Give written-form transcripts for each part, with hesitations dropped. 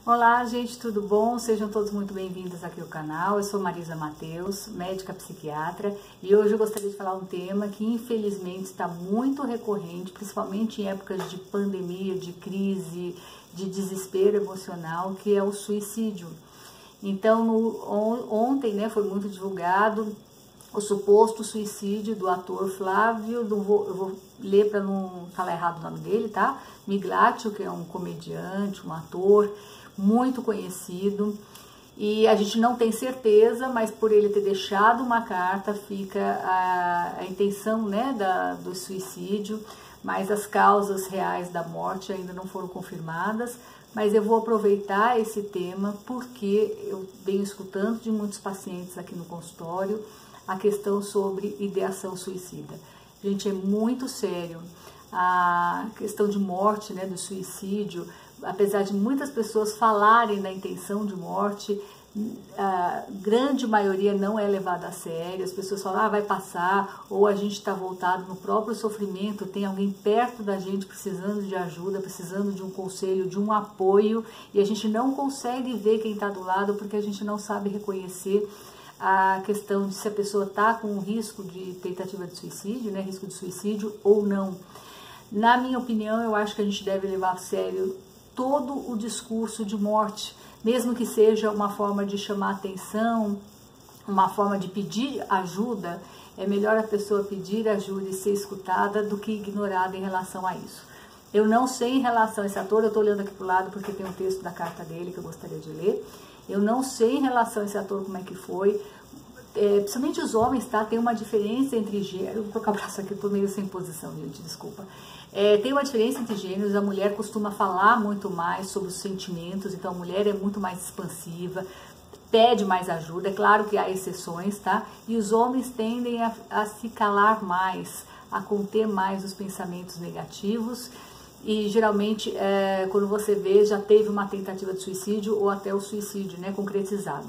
Olá, gente, tudo bom? Sejam todos muito bem-vindos aqui ao canal. Eu sou Marisa Mateus, médica psiquiatra, e hoje eu gostaria de falar um tema que infelizmente está muito recorrente, principalmente em épocas de pandemia, de crise, de desespero emocional, que é o suicídio. Então, ontem, foi muito divulgado o suposto suicídio do ator Flávio, eu vou ler para não falar errado o nome dele, tá? Migliaccio, que é um comediante, um ator muito conhecido, e a gente não tem certeza, mas por ele ter deixado uma carta, fica a intenção, do suicídio, mas as causas reais da morte ainda não foram confirmadas. Mas eu vou aproveitar esse tema porque eu venho escutando de muitos pacientes aqui no consultório a questão sobre ideação suicida. Gente, é muito sério. A questão de morte, do suicídio, apesar de muitas pessoas falarem da intenção de morte, a grande maioria não é levada a sério. As pessoas falam, vai passar, ou a gente está voltado no próprio sofrimento, tem alguém perto da gente precisando de ajuda, precisando de um conselho, de um apoio, e a gente não consegue ver quem está do lado porque a gente não sabe reconhecer a questão de se a pessoa está com um risco de tentativa de suicídio, risco de suicídio ou não. Na minha opinião, eu acho que a gente deve levar a sério todo o discurso de morte, mesmo que seja uma forma de chamar atenção, uma forma de pedir ajuda. É melhor a pessoa pedir ajuda e ser escutada do que ignorada em relação a isso. Eu não sei em relação a esse ator, eu estou olhando aqui para o lado porque tem um texto da carta dele que eu gostaria de ler. Eu não sei em relação a esse ator como é que foi, principalmente os homens, tá? Tem uma diferença entre gêneros. Eu vou colocar o braço aqui, eu tô meio sem posição, gente, desculpa. Tem uma diferença entre gêneros. A mulher costuma falar muito mais sobre os sentimentos, então a mulher é muito mais expansiva, pede mais ajuda. É claro que há exceções, tá? E os homens tendem a se calar mais, a conter mais os pensamentos negativos. E geralmente, quando você vê, já teve uma tentativa de suicídio ou até o suicídio, concretizado.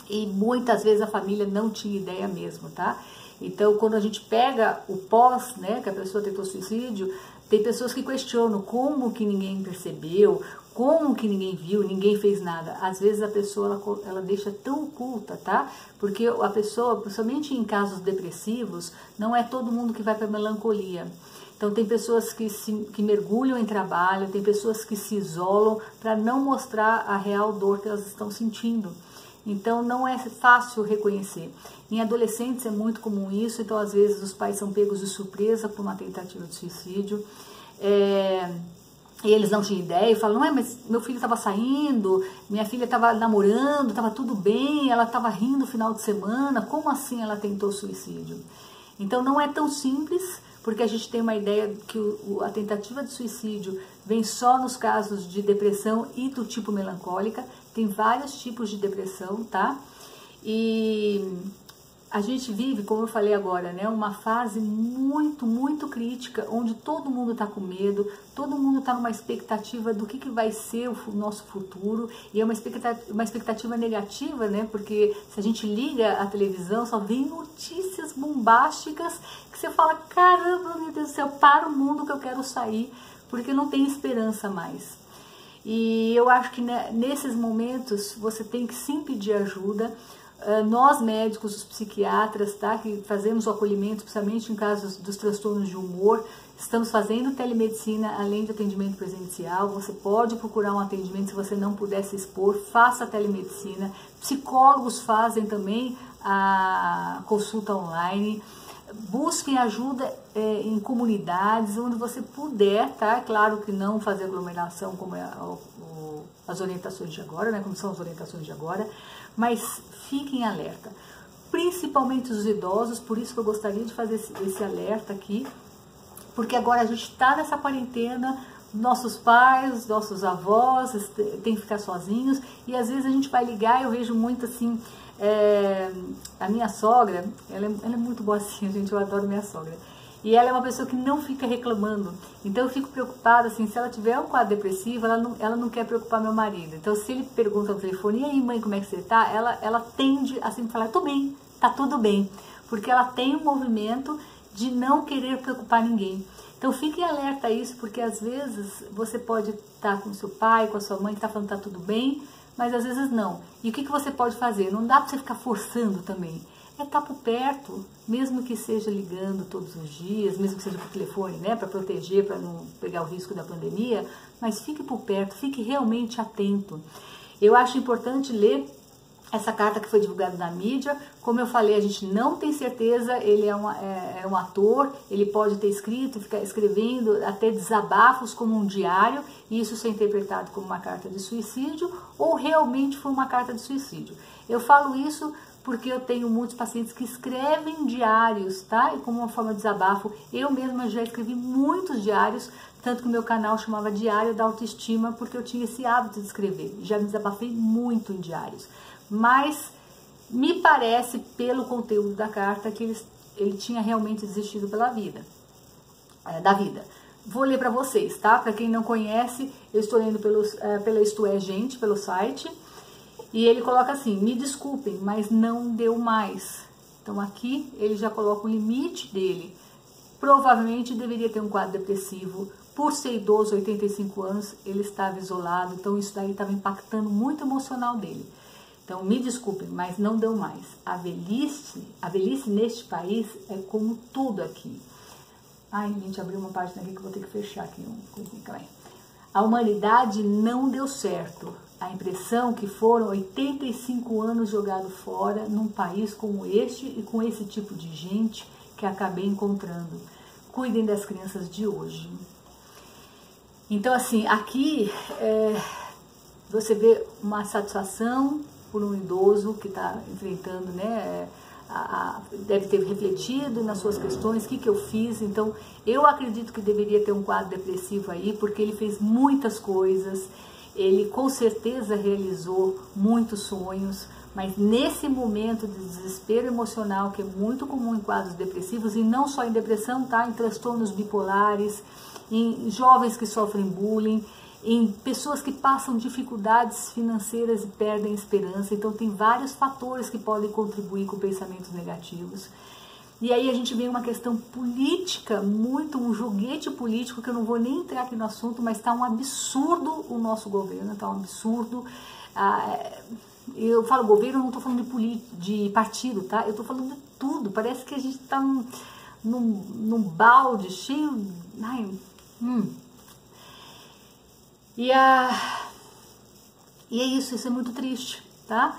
E muitas vezes a família não tinha ideia mesmo, tá? Então, quando a gente pega o pós, que a pessoa tentou suicídio, tem pessoas que questionam como que ninguém percebeu, como que ninguém viu, ninguém fez nada. Às vezes a pessoa, ela deixa tão oculta, tá? Porque a pessoa, principalmente em casos depressivos, não é todo mundo que vai para melancolia. Então tem pessoas que mergulham em trabalho, tem pessoas que se isolam para não mostrar a real dor que elas estão sentindo. Então não é fácil reconhecer. Em adolescentes é muito comum isso, então às vezes os pais são pegos de surpresa por uma tentativa de suicídio. E eles não tinham ideia e falam, mas meu filho estava saindo, minha filha estava namorando, estava tudo bem, ela estava rindo no final de semana, como assim ela tentou suicídio? Então não é tão simples, porque a gente tem uma ideia que a tentativa de suicídio vem só nos casos de depressão e do tipo melancólica. Tem vários tipos de depressão, tá? E a gente vive, como eu falei agora, uma fase muito, muito crítica, onde todo mundo está com medo, todo mundo está numa expectativa do que vai ser o nosso futuro, e é uma expectativa negativa, porque se a gente liga a televisão, só vem notícias bombásticas, que você fala, caramba, meu Deus do céu, para o mundo que eu quero sair, porque não tem esperança mais. E eu acho que nesses momentos você tem que sim pedir ajuda. Nós médicos, os psiquiatras, tá, que fazemos o acolhimento, principalmente em casos dos transtornos de humor, estamos fazendo telemedicina além de atendimento presencial. Você pode procurar um atendimento se você não puder se expor, faça telemedicina. Psicólogos fazem também a consulta online. Busquem ajuda em comunidades onde você puder, tá? Claro que não fazer aglomeração como as orientações de agora, como são as orientações de agora, mas fiquem alerta, principalmente os idosos. Por isso que eu gostaria de fazer esse alerta aqui, porque agora a gente está nessa quarentena, nossos pais, nossos avós têm que ficar sozinhos, e às vezes a gente vai ligar, eu vejo muito assim, a minha sogra, ela é muito boazinha, gente, eu adoro minha sogra, e ela é uma pessoa que não fica reclamando. Então eu fico preocupada, assim, se ela tiver um quadro depressivo, ela não quer preocupar meu marido. Então se ele pergunta no telefone, e aí mãe, como é que você tá? Ela tende a sempre falar, tô bem, tá tudo bem, porque ela tem um movimento de não querer preocupar ninguém. Então fiquem alerta a isso, porque às vezes você pode estar com seu pai, com a sua mãe, que está falando que está tudo bem, mas às vezes não. E o que você pode fazer? Não dá para você ficar forçando também. É estar por perto, mesmo que seja ligando todos os dias, mesmo que seja por telefone, né, para proteger, para não pegar o risco da pandemia, mas fique por perto, fique realmente atento. Eu acho importante ler essa carta que foi divulgada na mídia. Como eu falei, a gente não tem certeza, ele é um ator, ele pode ter escrito, ficar escrevendo até desabafos como um diário, e isso ser interpretado como uma carta de suicídio, ou realmente foi uma carta de suicídio. Eu falo isso porque eu tenho muitos pacientes que escrevem diários, tá? E como uma forma de desabafo, eu mesma já escrevi muitos diários, tanto que o meu canal chamava Diário da Autoestima, porque eu tinha esse hábito de escrever. Já me desabafei muito em diários. Mas me parece, pelo conteúdo da carta, que ele tinha realmente desistido da vida. Vou ler para vocês, tá? Para quem não conhece, eu estou lendo pela Isto É Gente, pelo site. E ele coloca assim: me desculpem, mas não deu mais. Então aqui ele já coloca o limite dele. Provavelmente deveria ter um quadro depressivo. Por ser idoso, 85 anos, ele estava isolado. Então isso daí estava impactando muito o emocional dele. Então me desculpem, mas não deu mais. A velhice neste país é como tudo aqui. Ai, gente, abriu uma página aqui que eu vou ter que fechar aqui. A humanidade não deu certo. A impressão que foram 85 anos jogados fora num país como este e com esse tipo de gente que acabei encontrando. Cuidem das crianças de hoje. Então, assim, aqui você vê uma satisfação por um idoso que está enfrentando, né? Deve ter refletido nas suas questões, o que eu fiz. Então, eu acredito que deveria ter um quadro depressivo aí, porque ele fez muitas coisas. Ele com certeza realizou muitos sonhos, mas nesse momento de desespero emocional, que é muito comum em quadros depressivos, e não só em depressão, tá? Em transtornos bipolares, em jovens que sofrem bullying, em pessoas que passam dificuldades financeiras e perdem esperança. Então tem vários fatores que podem contribuir com pensamentos negativos. E aí a gente vê uma questão política, um joguete político, que eu não vou nem entrar aqui no assunto, mas está um absurdo o nosso governo, está um absurdo. Eu falo governo, eu não estou falando de partido, tá? Eu estou falando de tudo. Parece que a gente está num balde cheio... E é isso é muito triste, tá?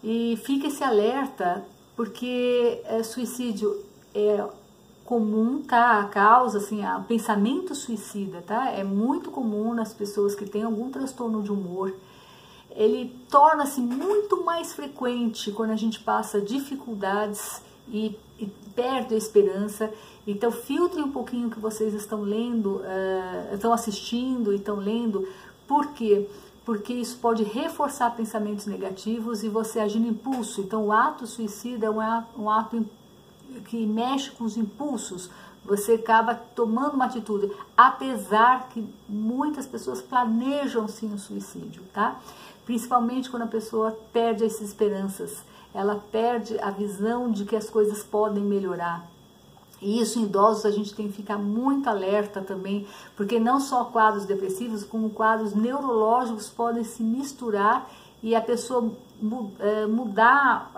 E fica esse alerta, porque suicídio é comum, tá? A causa, assim, o pensamento suicida, tá? É muito comum nas pessoas que têm algum transtorno de humor. Ele torna-se muito mais frequente quando a gente passa dificuldades e perde a esperança. Então filtrem um pouquinho o que vocês estão lendo, estão assistindo e estão lendo. Por quê? Porque isso pode reforçar pensamentos negativos e você agir no impulso. Então o ato suicida é um ato que mexe com os impulsos. Você acaba tomando uma atitude, apesar que muitas pessoas planejam sim o suicídio, tá? Principalmente quando a pessoa perde as esperanças, ela perde a visão de que as coisas podem melhorar. E isso em idosos a gente tem que ficar muito alerta também, porque não só quadros depressivos, como quadros neurológicos podem se misturar e a pessoa mudar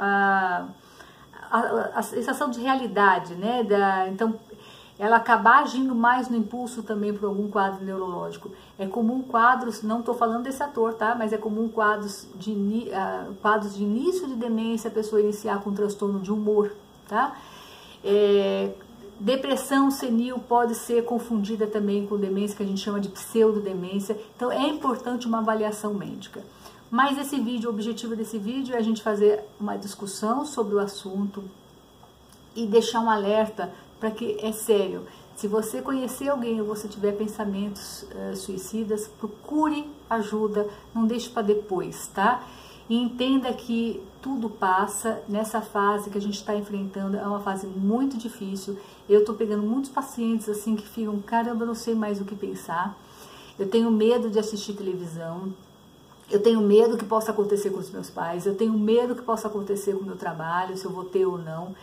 a sensação de realidade, né? Então, ela acabar agindo mais no impulso também por algum quadro neurológico. É comum quadros, não estou falando desse ator, tá? Mas é comum quadros de início de demência, a pessoa iniciar com transtorno de humor, tá? Depressão senil pode ser confundida também com demência, que a gente chama de pseudodemência. Então é importante uma avaliação médica. Mas o objetivo desse vídeo é a gente fazer uma discussão sobre o assunto e deixar um alerta para que, é sério, se você conhecer alguém ou você tiver pensamentos suicidas, procure ajuda, não deixe para depois, tá? E entenda que tudo passa. Nessa fase que a gente está enfrentando, é uma fase muito difícil. Eu estou pegando muitos pacientes assim que ficam, caramba, eu não sei mais o que pensar. Eu tenho medo de assistir televisão. Eu tenho medo que possa acontecer com os meus pais. Eu tenho medo que possa acontecer com o meu trabalho, se eu vou ter ou não.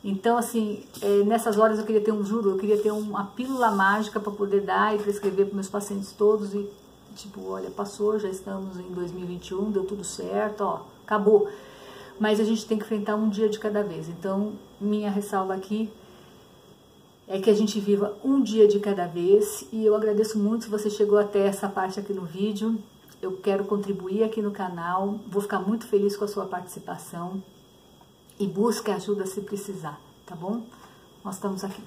Então, assim, nessas horas eu queria ter eu queria ter uma pílula mágica para poder dar e prescrever para meus pacientes todos e, tipo, olha, passou, já estamos em 2021, deu tudo certo, ó, acabou. Mas a gente tem que enfrentar um dia de cada vez. Então, minha ressalva aqui é que a gente viva um dia de cada vez, e eu agradeço muito se você chegou até essa parte aqui no vídeo. Eu quero contribuir aqui no canal, vou ficar muito feliz com a sua participação e busque ajuda se precisar, tá bom? Nós estamos aqui.